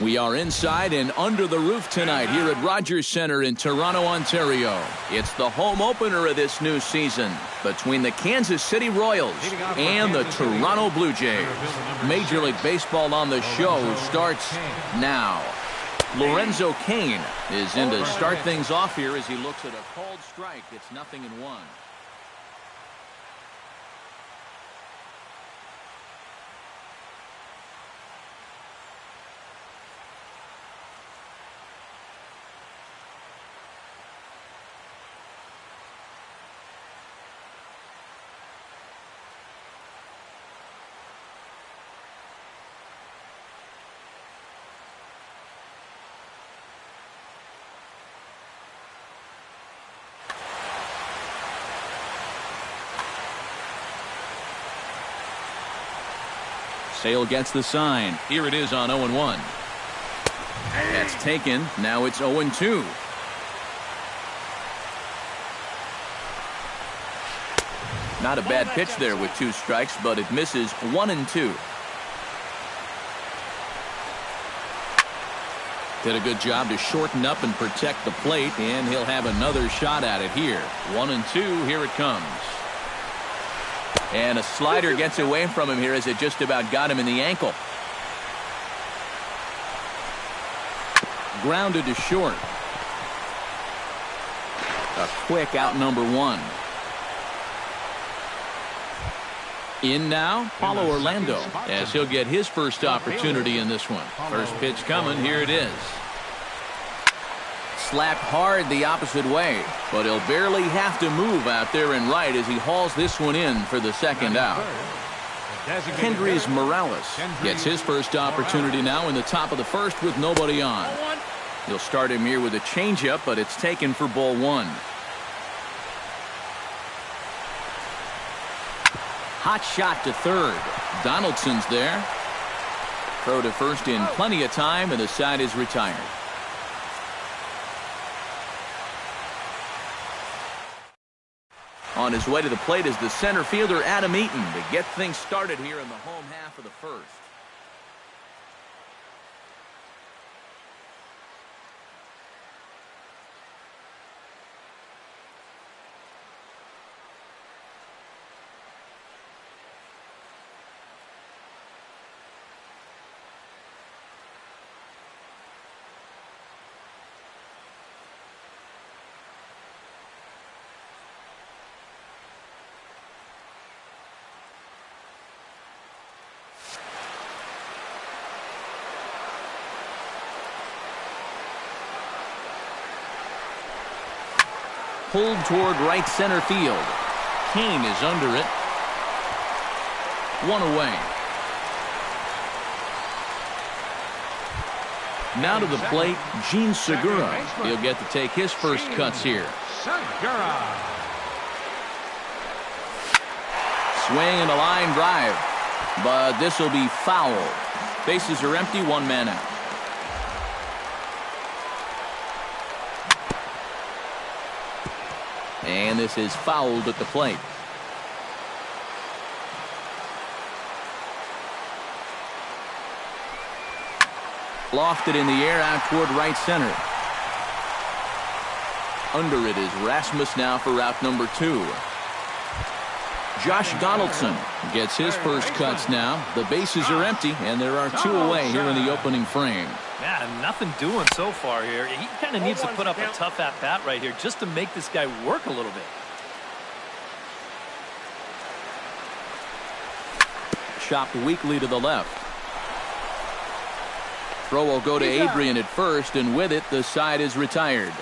We are inside and under the roof tonight here at Rogers Centre in Toronto, Ontario. It's the home opener of this new season between the Kansas City Royals and the Toronto Blue Jays. Major League Baseball on the show starts now. Lorenzo Cain is in to start things off here as he looks at a called strike. It's 0-1. Sale gets the sign. Here it is on 0-1. That's taken. Now it's 0-2. Not a bad pitch there with 2 strikes, but it misses 1-2. Did a good job to shorten up and protect the plate, and he'll have another shot at it here. 1-2. Here it comes. And a slider gets away from him here as it just about got him in the ankle. Grounded to short. A quick out number 1. In now, Paulo Orlando, as he'll get his first opportunity in this one. First pitch coming. Here it is. Slapped hard the opposite way, but he'll barely have to move out there and right as he hauls this one in for the second out. Kendrys Morales gets his first opportunity now in the top of the first with nobody on. He'll start him here with a changeup, but it's taken for ball 1. Hot shot to third. Donaldson's there. Throw to first in plenty of time, and the side is retired. On his way to the plate is the center fielder Adam Eaton to get things started here in the home half of the first. Pulled toward right center field. Cain is under it. 1 away. Now to the plate, Gene Segura. He'll get to take his first cuts here. Swing and a line drive, but this will be foul. Bases are empty, 1 man out. And this is fouled at the plate. Lofted in the air out toward right center. Under it is Rasmus now for out number 2. Josh Donaldson gets his first cuts now. The bases are empty, and there are 2 away here in the opening frame. Yeah, nothing doing so far here. He kind of needs to put up a tough at-bat right here just to make this guy work a little bit. Chopped weakly to the left. Throw will go to Adrian at first, and with it, the side is retired.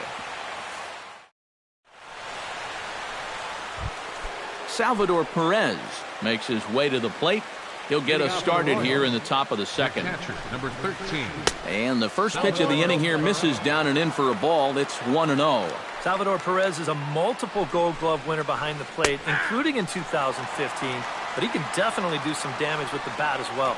Salvador Perez makes his way to the plate. He'll get us started here in the top of the second. Number 13. And the first pitch of the inning here misses down and in for a ball. It's 1-0. Salvador Perez is a multiple Gold Glove winner behind the plate, including in 2015, but he can definitely do some damage with the bat as well.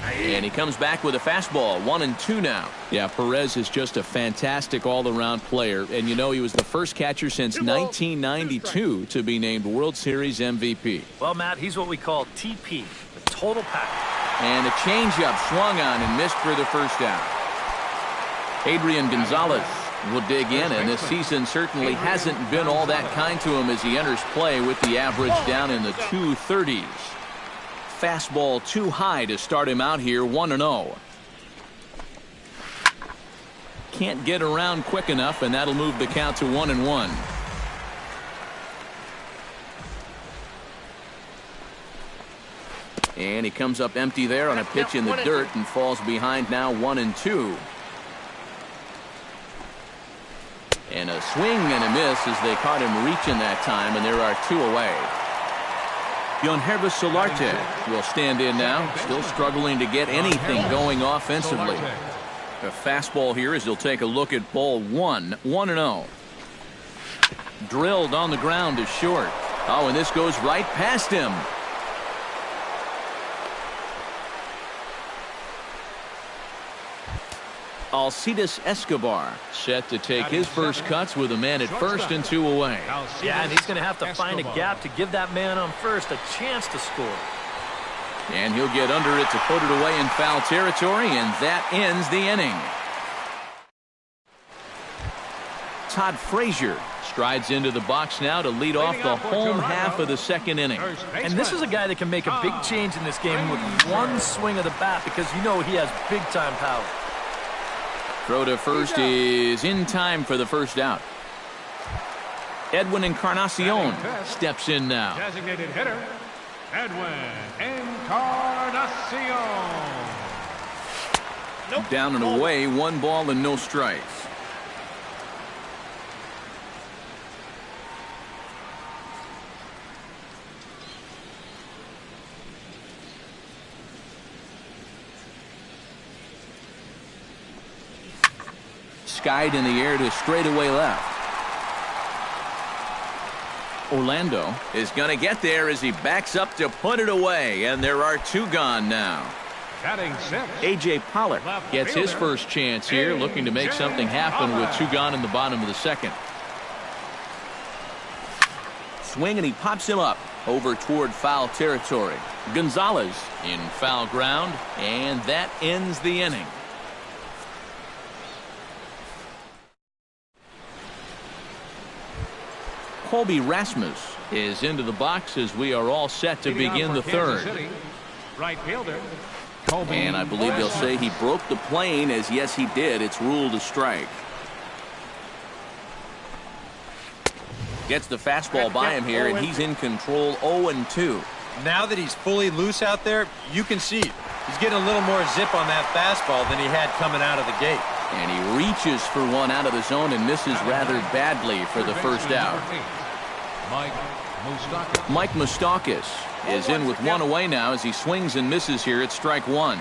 And he comes back with a fastball. 1-2 now. Yeah, Perez is just a fantastic all-around player. And you know, he was the first catcher since 1992 to be named World Series MVP. Well, Matt, he's what we call TP, the total package. And a changeup swung on and missed for the first out. Adrian Gonzalez will dig in, and this season certainly hasn't been all that kind to him as he enters play with the average down in the 230s. Fastball too high to start him out here, 1-0. Can't get around quick enough, and that'll move the count to 1-1. And he comes up empty there on a pitch in the dirt and falls behind now 1-2. And a swing and a miss as they caught him reaching that time, and there are 2 away. hrezzo will stand in now, still struggling to get anything going offensively. A fastball here as he'll take a look at ball 1, 1-0. Drilled on the ground to short. Oh, and this goes right past him. Alcides Escobar set to take his first cuts with a man at first and 2 away. Yeah, and he's going to have to find a gap to give that man on first a chance to score. And he'll get under it to put it away in foul territory, and that ends the inning. Todd Frazier strides into the box now to lead off the home half of the second inning. And this is a guy that can make a big change in this game with one swing of the bat, because you know he has big-time power. Throw to first is in time for the first out. Edwin Encarnacion steps in now. Designated hitter, Edwin Encarnacion. Down and away, 1 ball and no strikes. Skied in the air to straightaway left. Orlando is going to get there as he backs up to put it away, and there are 2 gone now. A.J. Pollock gets his first chance here, looking to make something happen with 2 gone in the bottom of the second. Swing, and he pops him up over toward foul territory. Gonzalez in foul ground, and that ends the inning. Colby Rasmus is into the box as we are all set to begin the third. Right fielder. And I believe they'll say he broke the plane, as yes he did. It's ruled a strike. Gets the fastball by him here, and he's in control, 0-2. Now that he's fully loose out there, you can see it. He's getting a little more zip on that fastball than he had coming out of the gate. And he reaches for one out of the zone and misses rather badly for the first out. Mike Moustakas is in with 1 away now as he swings and misses here at strike 1.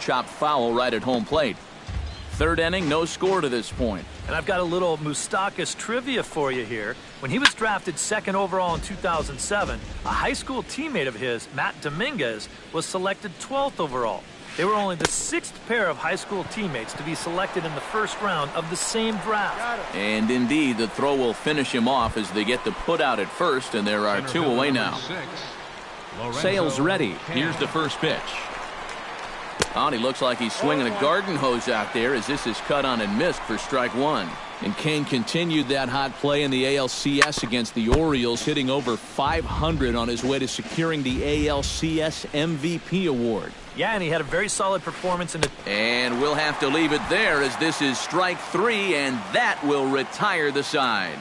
Chopped foul right at home plate. Third inning, no score to this point. And I've got a little Moustakas trivia for you here. When he was drafted 2nd overall in 2007, a high school teammate of his, Matt Dominguez, was selected 12th overall. They were only the 6th pair of high school teammates to be selected in the first round of the same draft. And indeed, the throw will finish him off as they get the put out at first, and there are 2 away now. Sales ready. Here's the first pitch. Oh, and he looks like he's swinging a garden hose out there as this is cut on and missed for strike 1. And Kane continued that hot play in the ALCS against the Orioles, hitting over 500 on his way to securing the ALCS MVP award. Yeah, and he had a very solid performance in the... And we'll have to leave it there as this is strike 3, and that will retire the side.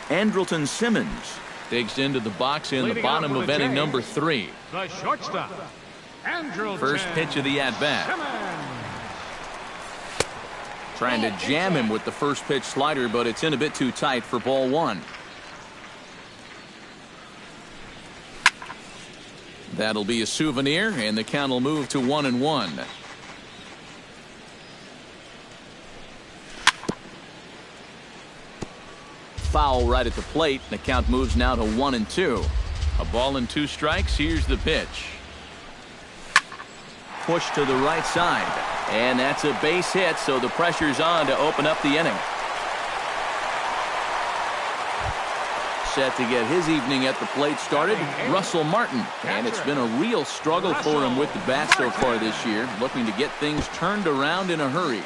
Andrelton Simmons digs into the box in the bottom of inning number 3. The shortstop, Andrelton. First pitch of the at-bat. Trying to jam him with the first pitch slider, but it's in a bit too tight for ball 1. That'll be a souvenir, and the count will move to 1-1. Foul right at the plate. The count moves now to 1-2. A ball and 2 strikes. Here's the pitch. Push to the right side, and that's a base hit, so the pressure's on to open up the inning. set to get his evening at the plate started, Russell Martin. And it's been a real struggle for him with the bat so far this year, looking to get things turned around in a hurry.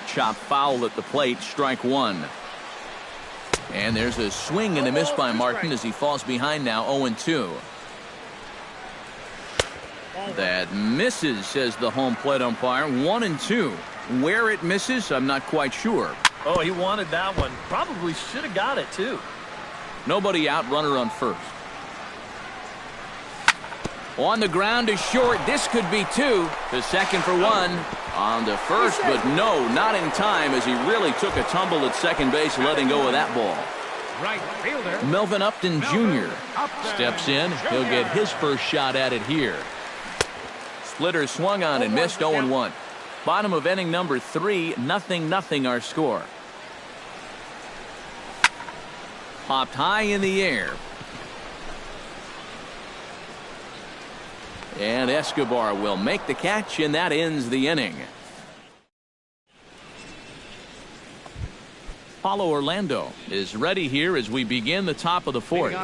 Chop foul at the plate, strike one. And there's a swing and a miss by Martin as he falls behind now, 0-2. That misses, says the home plate umpire. 1-2. Where it misses, I'm not quite sure. Oh, he wanted that one. Probably should have got it, too. Nobody out, runner on first. On the ground is short. This could be two. To second for one. On to first, but no, not in time as he really took a tumble at second base, letting go of that ball. Right fielder. Melvin Upton Jr. steps in. He'll get his first shot at it here. Splitter swung on and missed, 0-1. Bottom of inning number 3, 0-0 our score. Popped high in the air. And Escobar will make the catch, and that ends the inning. Paulo Orlando is ready here as we begin the top of the fourth.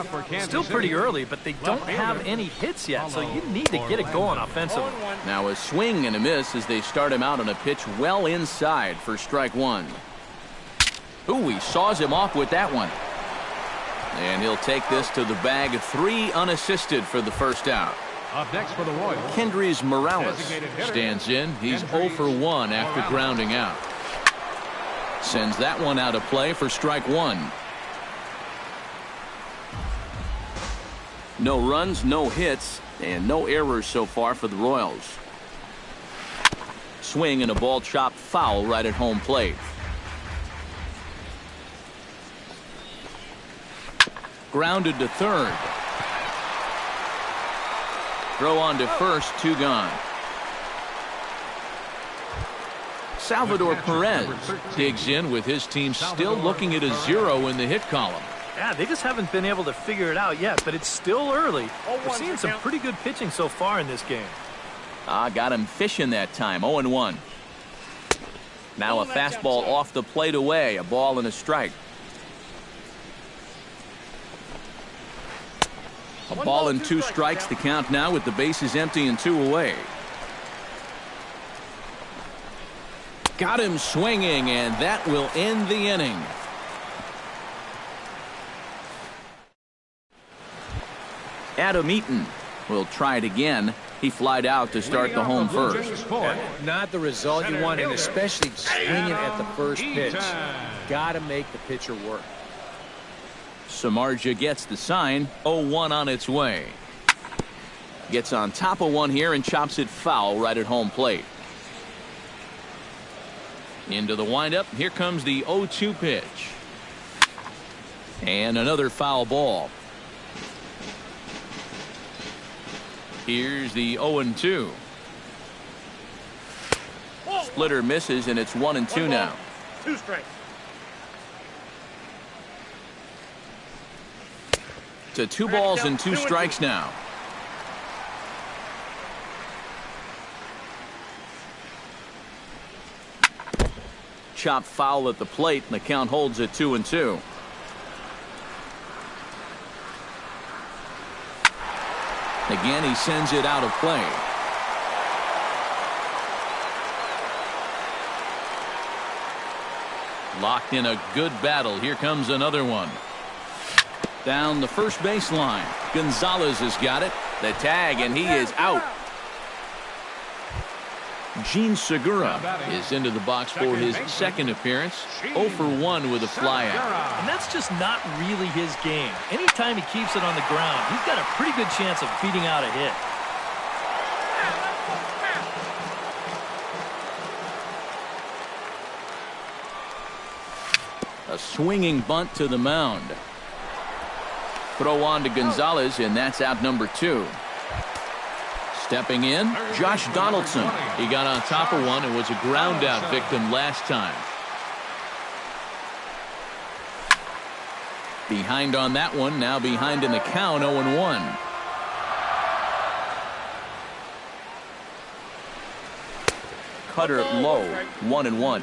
Still pretty early, but they don't have any hits yet, so you need to get it going offensively. Now a swing and a miss as they start him out on a pitch well inside for strike one. Ooh, he saws him off with that one. And he'll take this to the bag. 3 unassisted for the first out. Up next for the Royals, Kendrys Morales stands in. He's 0 for 1 after grounding out. Sends that one out of play for strike one. No runs, no hits, and no errors so far for the Royals. Swing and a ball chopped foul right at home plate. Grounded to third. Throw on to first, 2 gone. Salvador Perez digs in with his team still looking at a 0 in the hit column. Yeah, they just haven't been able to figure it out yet, but it's still early. We're seeing some pretty good pitching so far in this game. Got him fishing that time, 0-1. Now a fastball off the plate away, a ball and a strike. A ball and 2 strikes, the count now with the bases empty and 2 away. Got him swinging, and that will end the inning. Adam Eaton will try it again. He flied out to start the home first. Not the result you want, and especially swinging at the first pitch. Got to make the pitcher work. Samardzija gets the sign. 0-1 on its way. Gets on top of one here and chops it foul right at home plate. Into the windup. Here comes the 0-2 pitch. And another foul ball. Here's the 0-2. Splitter misses, and it's 1-2 now. 2 strikes. To 2 balls and 2 strikes now. Chop foul at the plate, and the count holds at 2-2. Again, he sends it out of play. Locked in a good battle. Here comes another one. Down the first baseline. Gonzalez has got it. The tag, and he is out. Gene Segura is into the box for his second appearance. 0 for 1 with a flyout. And that's just not really his game. Anytime he keeps it on the ground, he's got a pretty good chance of beating out a hit. A swinging bunt to the mound. Throw on to Gonzalez, and that's out number 2. Stepping in, Josh Donaldson. He got on top of one and was a ground out victim last time. Behind on that one, now behind in the count, 0-1. Cutter low, 1-1.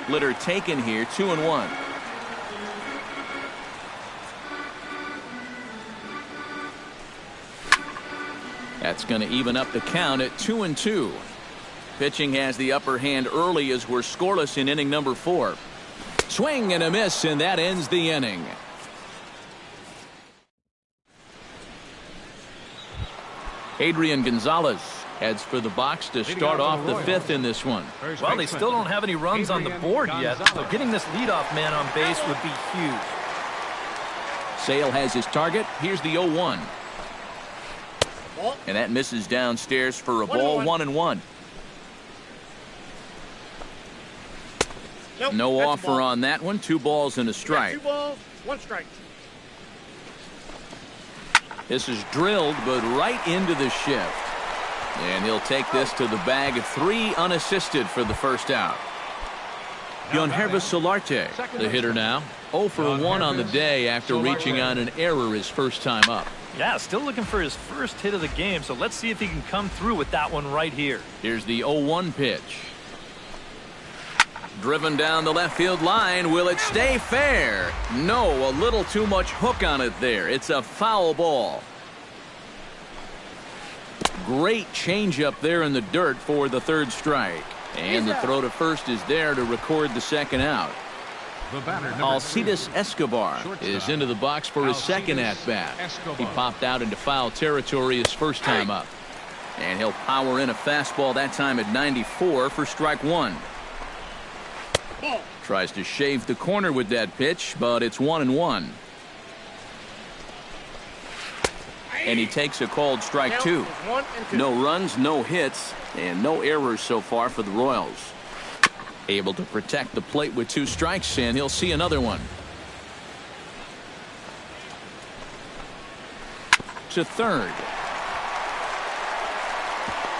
splitter taken here, 2-1. That's going to even up the count at 2-2. Pitching has the upper hand early as we're scoreless in inning number 4. Swing and a miss, and that ends the inning. Adrian Gonzalez heads for the box to start off the 5th in this one. Well, they still don't have any runs on the board yet, so getting this leadoff man on base would be huge. Sale has his target. Here's the 0-1. And that misses downstairs for a ball, 1-1. Nope, no offer on that one. 2 balls and a strike. 2 balls, 1 strike. This is drilled, but right into the shift. And he'll take this to the bag of 3 unassisted for the first out. Hrezzo Solarte, the hitter now. 0 for 1 on the day after reaching on an error his first time up. Yeah, still looking for his first hit of the game, so let's see if he can come through with that one right here. Here's the 0-1 pitch. Driven down the left field line. Will it stay fair? No, a little too much hook on it there. It's a foul ball. Great changeup there in the dirt for the 3rd strike. And the throw to first is there to record the 2nd out. Alcides Escobar is into the box for his 2nd at-bat. He popped out into foul territory his first time up. And he'll power in a fastball that time at 94 for strike 1. Tries to shave the corner with that pitch, but it's 1-1. And he takes a called strike 2. No runs, no hits, and no errors so far for the Royals. Able to protect the plate with 2 strikes, and he'll see another one. To third.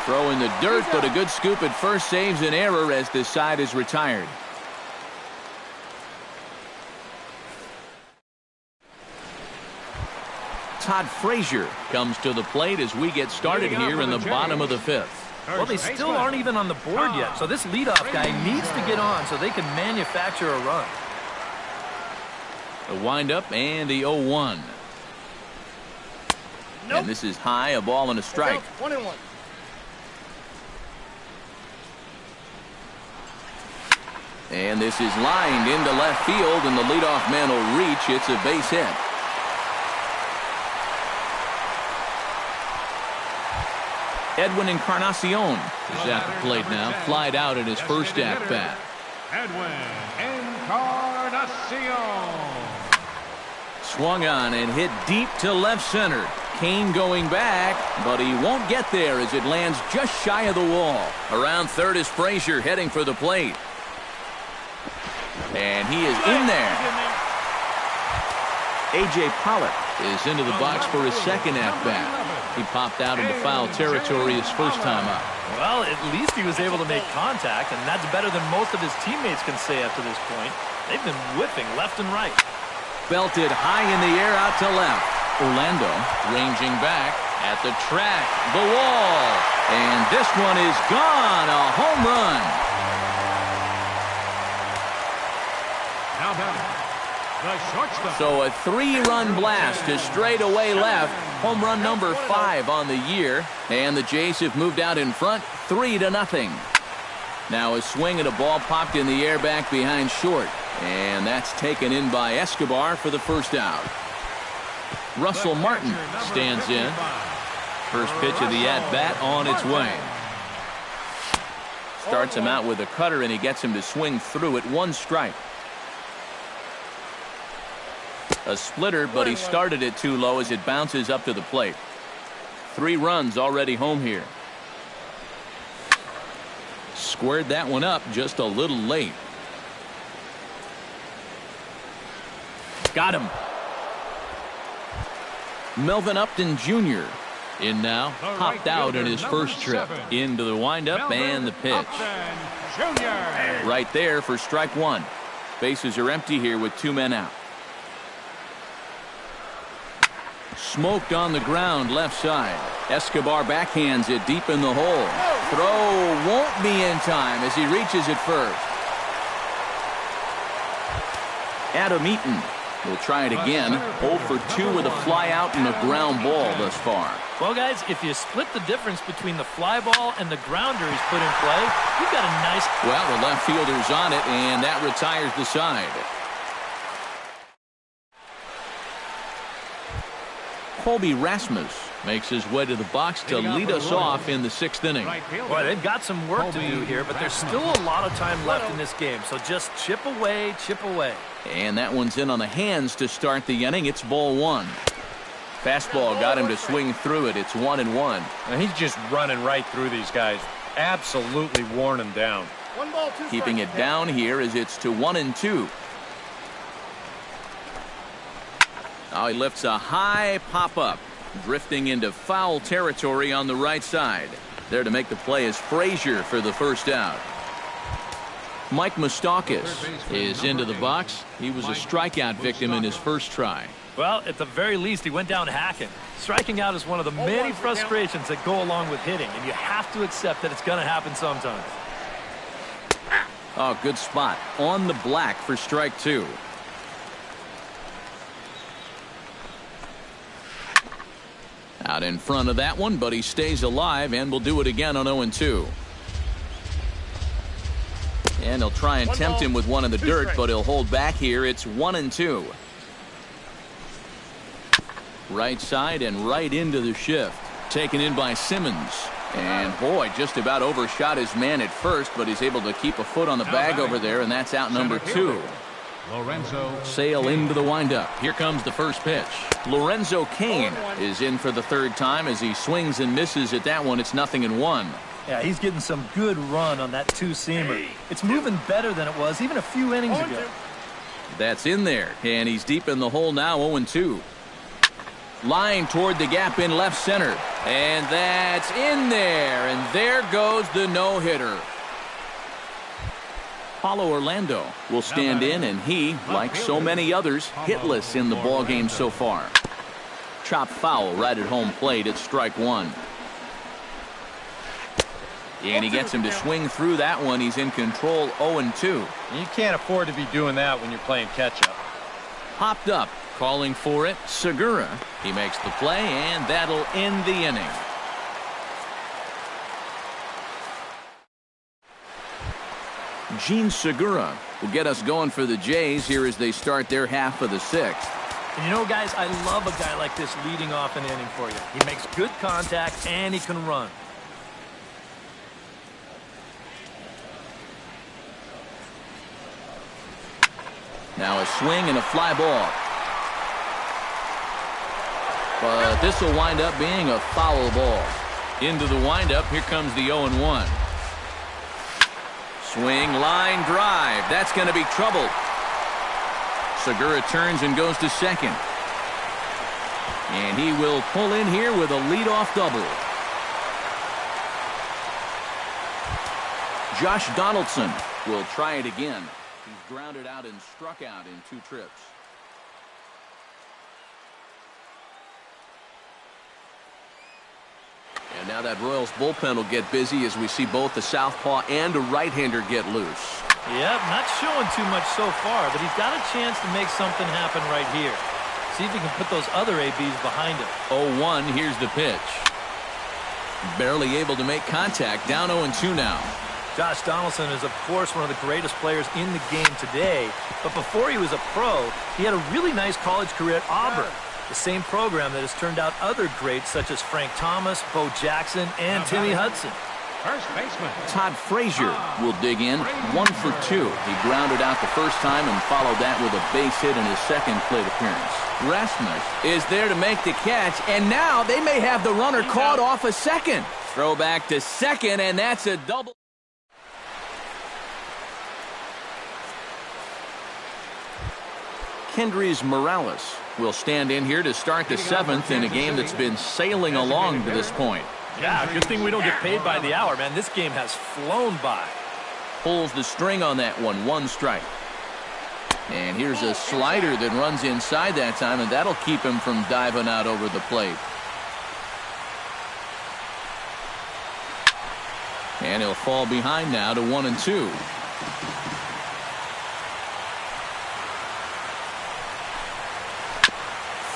Throw in the dirt, but a good scoop at first saves an error as this side is retired. Todd Frazier comes to the plate as we get started here in the bottom of the 5th. Well, they still aren't even on the board yet, so this leadoff guy needs to get on so they can manufacture a run. The windup and the 0-1. Nope. And this is high, a ball and a strike. 1-1. And this is lined into left field, and the leadoff man will reach. It's a base hit. Edwin Encarnacion is at the plate now. Flied out at his first at-bat. Edwin Encarnacion. Swung on and hit deep to left center. Kane going back, but he won't get there as it lands just shy of the wall. Around third is Frazier heading for the plate. And he is in there. A.J. Pollock is into the box for his 2nd at-bat. He popped out into foul territory his first time up. Well, at least he was able to make contact, and that's better than most of his teammates can say up to this point. They've been whipping left and right. Belted high in the air out to left. Orlando ranging back at the track, the wall. And this one is gone, a home run. Now batting, the shortstop. So a 3-run blast to straightaway left. Home run number 5 on the year. And the Jays have moved out in front 3-0. Now a swing and a ball popped in the air back behind short. And that's taken in by Escobar for the first out. Russell Martin stands in. First pitch of the at-bat on its way. Starts him out with a cutter, and he gets him to swing through at 1 strike. A splitter, but he started it too low as it bounces up to the plate. 3 runs already home here. Squared that one up just a little late. Got him. Melvin Upton Jr. in now. Popped out in his first trip. Into the windup and the pitch. Right there for strike 1. Bases are empty here with 2 men out. Smoked on the ground left side. Escobar backhands it deep in the hole. Throw won't be in time as he reaches it first. Adam Eaton will try it again. 0 for 2 with a fly out and a ground ball thus far. Well, guys, if you split the difference between the fly ball and the grounder he's put in play, you've got a nice... Well, the left fielder's on it, and that retires the side. Colby Rasmus makes his way to the box to lead us off in the 6th inning. Boy, they've got some work to do here, but there's still a lot of time left in this game, so just chip away, chip away. And that one's in on the hands to start the inning. It's ball 1. Fastball got him to swing through it. It's 1-1. And he's just running right through these guys. Absolutely worn them down. 1 ball, 2 strikes. Keeping it down here as it's to 1-2. Now he lifts a high pop-up, drifting into foul territory on the right side. There to make the play is Frazier for the first out. Mike Moustakas is into the box. He was a strikeout victim in his first try. Well, at the very least, he went down hacking. Striking out is one of the many frustrations that go along with hitting, and you have to accept that it's going to happen sometimes. Oh, good spot. On the black for strike 2. Out in front of that one, but he stays alive and will do it again on 0-2. And he'll try and tempt him with one in the dirt, but he'll hold back here. It's 1-2. Right side and right into the shift. Taken in by Simmons. And boy, just about overshot his man at first, but he's able to keep a foot on the bag over there, and that's out number 2. Lorenzo Sail into the windup. Here comes the first pitch. Lorenzo Cain is in for the 3rd time as he swings and misses at that one. It's 0-1. Yeah, he's getting some good run on that 2-seamer. It's moving better than it was even a few innings ago. That's in there, and he's deep in the hole now. 0-2. Line toward the gap in left center, and that's in there, and there goes the no-hitter. Paulo Orlando will stand in, and he, like so many others, hitless in the ballgame so far. Chop foul right at home plate. It's strike 1. And he gets him to swing through that one. He's in control. 0-2. You can't afford to be doing that when you're playing catch-up. Popped up, calling for it, Segura. He makes the play, and that'll end the inning. Gene Segura will get us going for the Jays here as they start their half of the 6th. And you know, guys, I love a guy like this leading off an inning for you. He makes good contact, and he can run. Now a swing and a fly ball. But this will wind up being a foul ball. Into the windup, here comes the 0-1. Swing, line drive. That's going to be trouble. Segura turns and goes to second. And he will pull in here with a leadoff double. Josh Donaldson will try it again. He's grounded out and struck out in 2 trips. And now that Royals bullpen will get busy as we see both the southpaw and a right-hander get loose. Yep, not showing too much so far, but he's got a chance to make something happen right here. See if he can put those other ABs behind him. 0-1, here's the pitch. Barely able to make contact, down 0-2 now. Josh Donaldson is, of course, one of the greatest players in the game today, but before he was a pro, he had a really nice college career at Auburn. The same program that has turned out other greats such as Frank Thomas, Bo Jackson, and Timmy Hudson. First baseman Todd Frazier will dig in. 1 for 2. He grounded out the first time and followed that with a base hit in his second plate appearance. Rasmus is there to make the catch, and now they may have the runner caught off a second. Throw back to second, and that's a double. Kendrys Morales will stand in here to start the 7th in a game that's been sailing along to this point. Yeah, good thing we don't get paid by the hour, man. This game has flown by. Pulls the string on that one. 1 strike. And here's a slider that runs inside that time, and that'll keep him from diving out over the plate. And he'll fall behind now to 1-2.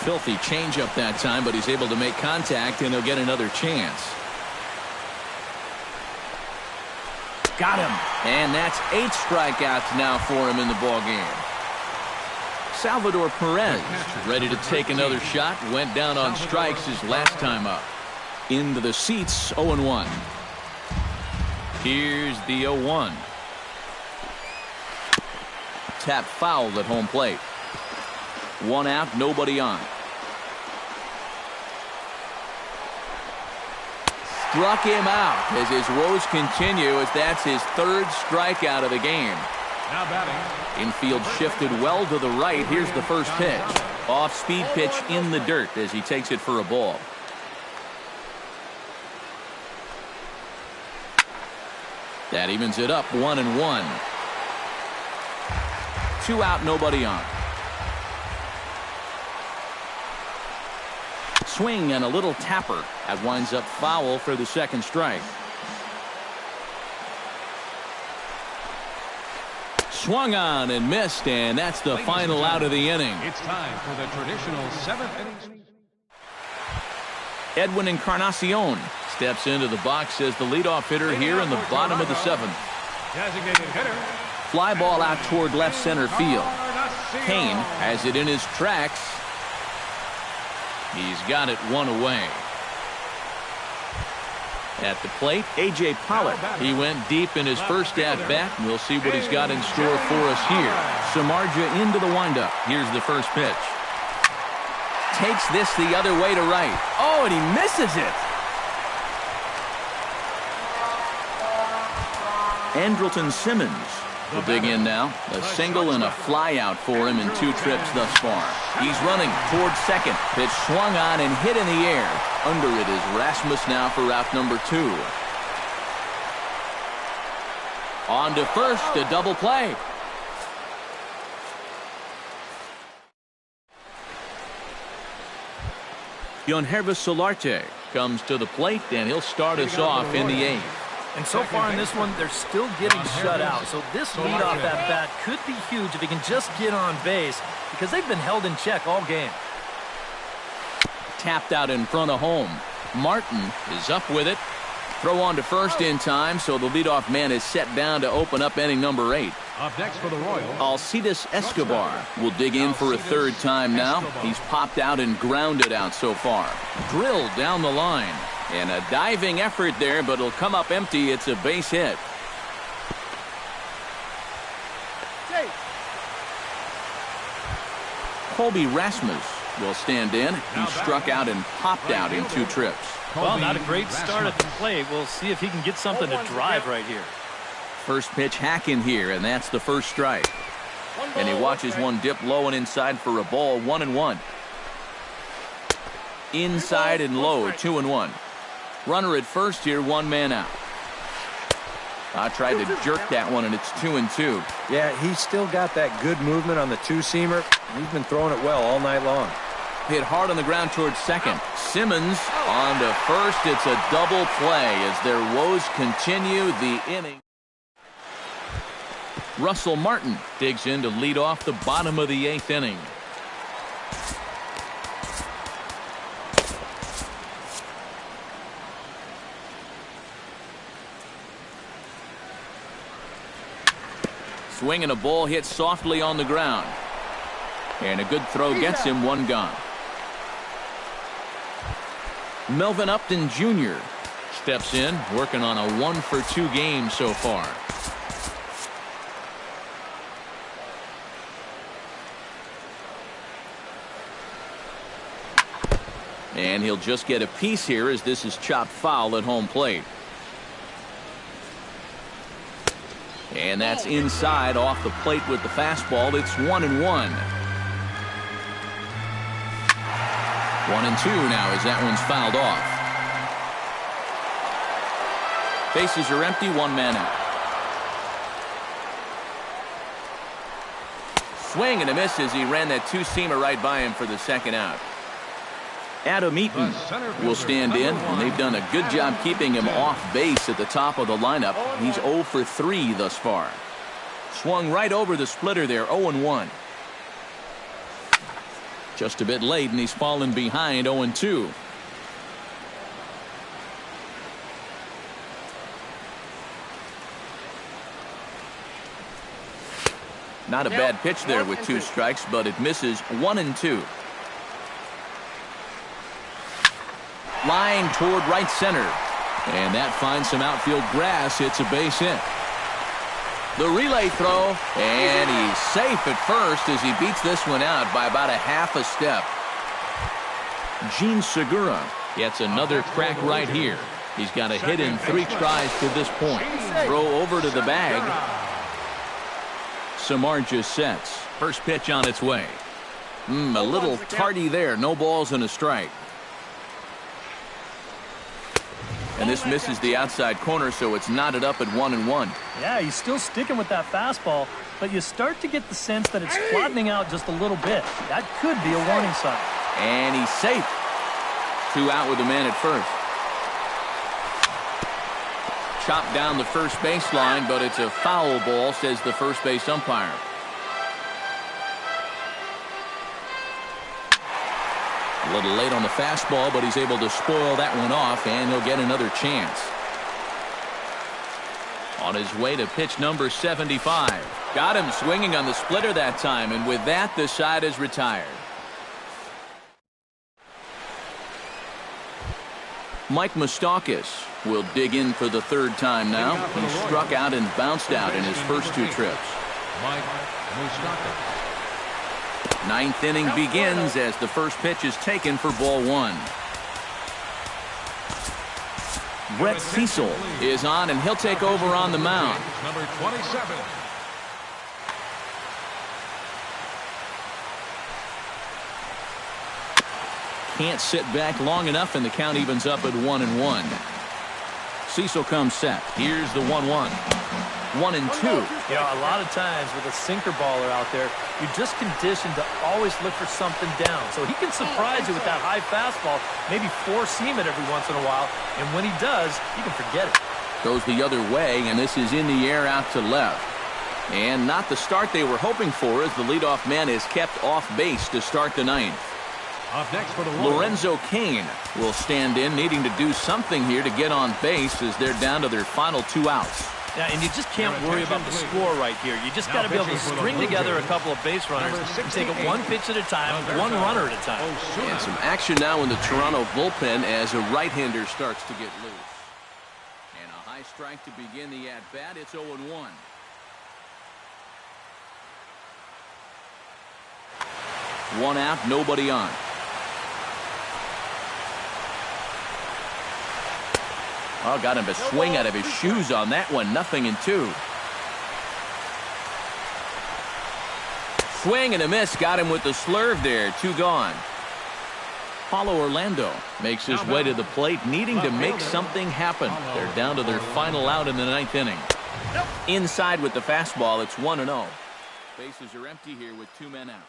filthy changeup that time, but he's able to make contact, and he'll get another chance. Got him. And that's 8 strikeouts now for him in the ballgame. Salvador Perez, ready to take another shot, went down on strikes his last time up. Into the seats, 0-1. Here's the 0-1. Tap fouled at home plate. 1 out, nobody on. Struck him out as his woes continue, as that's his 3rd strikeout of the game. Now batting. Infield shifted well to the right. Here's the first pitch. Off-speed pitch in the dirt as he takes it for a ball. That evens it up, 1-1. 2 out, nobody on. Swing and a little tapper. That winds up foul for the 2nd strike. Swung on and missed, and that's the final out of the inning. It's time for the traditional 7th inning. Edwin Encarnacion steps into the box as the leadoff hitter here in the bottom of the 7th. Designated hitter. Fly ball out toward left center field. Kane has it in his tracks. He's got it 1 away. At the plate, A.J. Pollock. He went deep in his first at-bat, and we'll see what he's got in store for us here. Samardzija into the windup. Here's the first pitch. Takes this the other way to right. Oh, and he misses it. Andrelton Simmons will dig in now. A single and a fly out for him in 2 trips thus far. He's running towards second. Pitch swung on and hit in the air. Under it is Rasmus now for out number 2. On to first, a double play. Hrezzo Solarte comes to the plate, and he'll start us off in the 8th. And so far in this one, they're still getting shut out. So this leadoff at bat could be huge if he can just get on base, because they've been held in check all game. Tapped out in front of home. Martin is up with it. Throw on to first in time, so the leadoff man is set down to open up inning number 8. Up next for the Royals, Alcides Escobar will dig in for a 3rd time now. He's popped out and grounded out so far. Drilled down the line. And a diving effort there, but it'll come up empty. It's a base hit. Colby Rasmus will stand in. He struck out and popped out in 2 trips. Well, not a great start at the plate. We'll see if he can get something to drive right here. First pitch hack in here, and that's the first strike. And he watches one dip low and inside for a ball. 1-1. Inside and low, 2-1. Runner at first here, 1 man out. I tried to jerk that one, and it's 2-2. Yeah, he's still got that good movement on the 2-seamer. He's been throwing it well all night long. Hit hard on the ground towards second. Simmons on to first. It's a double play as their woes continue the inning. Russell Martin digs in to lead off the bottom of the 8th inning. Swing and a ball hit softly on the ground. And a good throw gets him 1 gone. Melvin Upton Jr. steps in, working on a 1-for-2 game so far. And he'll just get a piece here as this is chopped foul at home plate. And that's inside off the plate with the fastball. It's 1-1. 1-2 now as that one's fouled off. Bases are empty, 1 man out. Swing and a miss as he ran that 2-seamer right by him for the 2nd out. Adam Eaton will stand in, and they've done a good job keeping him off base at the top of the lineup. He's 0 for 3 thus far. Swung right over the splitter there, 0-1. Just a bit late, and he's fallen behind 0-2. Not a bad pitch there with 2 strikes, but it misses 1-2. Line toward right center. And that finds some outfield grass. It's a base hit. The relay throw, and he's safe at first as he beats this one out by about a half a step. Gene Segura gets another crack right here. He's got a hit in 3 tries to this point. Throw over to the bag. Samardzija sets. First pitch on its way. A little tardy there. No balls and a strike. And this misses the outside corner, so it's knotted up at 1-1. Yeah, he's still sticking with that fastball, but you start to get the sense that it's flattening out just a little bit. That could be a warning sign. And he's safe. 2 out with the man at first. Chopped down the first baseline, but it's a foul ball, says the first base umpire. A little late on the fastball, but he's able to spoil that one off, and he'll get another chance. On his way to pitch number 75. Got him swinging on the splitter that time, and with that, the side is retired. Mike Moustakas will dig in for the 3rd time now. He struck out and bounced out in his first 2 trips. Mike Moustakas. 9th inning begins as the first pitch is taken for ball 1. Brett Cecil is on, and he'll take over on the mound. Number 27. Can't sit back long enough, and the count evens up at 1-1. Cecil comes set. Here's the 1-1. 1-2. You know, a lot of times with a sinker baller out there, you're just conditioned to always look for something down. So he can surprise you with that high fastball, maybe 4-seam it every once in a while, and when he does, you can forget it. Goes the other way, and this is in the air out to left. And not the start they were hoping for, as the leadoff man is kept off base to start the 9th. Up next for the Royals, Lorenzo Cain will stand in, needing to do something here to get on base as they're down to their final 2 outs. Yeah, and you just can't worry about the score right here. You just got to be able to string together a couple of base runners and take it 1 pitch at a time, 1 runner at a time. And some action now in the Toronto bullpen as a right-hander starts to get loose. And a high strike to begin the at-bat. It's 0-1. 1 out, nobody on. Oh, got him to swing out of his shoes on that one. 0-2. Swing and a miss. Got him with the slurve there. 2 gone. Paulo Orlando makes his way to the plate, needing to make something happen. They're down to their final out in the 9th inning. Inside with the fastball. It's 1-0. Bases are empty here with 2 men out.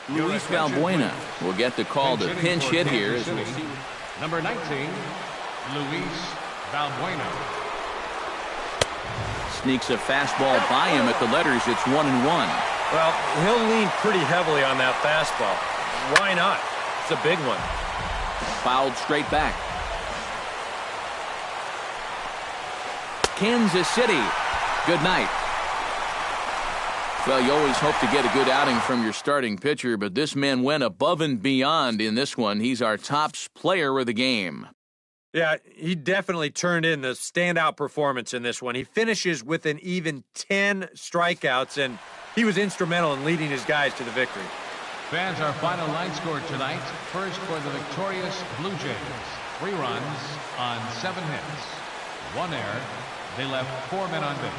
Luis Valbuena will get the call to pinch hit here as we see. Number 19, Luis Valbuena. Sneaks a fastball by him at the letters. It's 1-1. Well, he'll lean pretty heavily on that fastball. Why not? It's a big one. Fouled straight back. Kansas City, good night. Well, you always hope to get a good outing from your starting pitcher, but this man went above and beyond in this one. He's our top player of the game. Yeah, he definitely turned in the standout performance in this one. He finishes with an even 10 strikeouts, and he was instrumental in leading his guys to the victory. Fans, our final line score tonight. First for the victorious Blue Jays. 3 runs on 7 hits. 1 error. They left 4 men on base.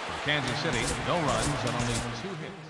For Kansas City, no runs and only 2 hits.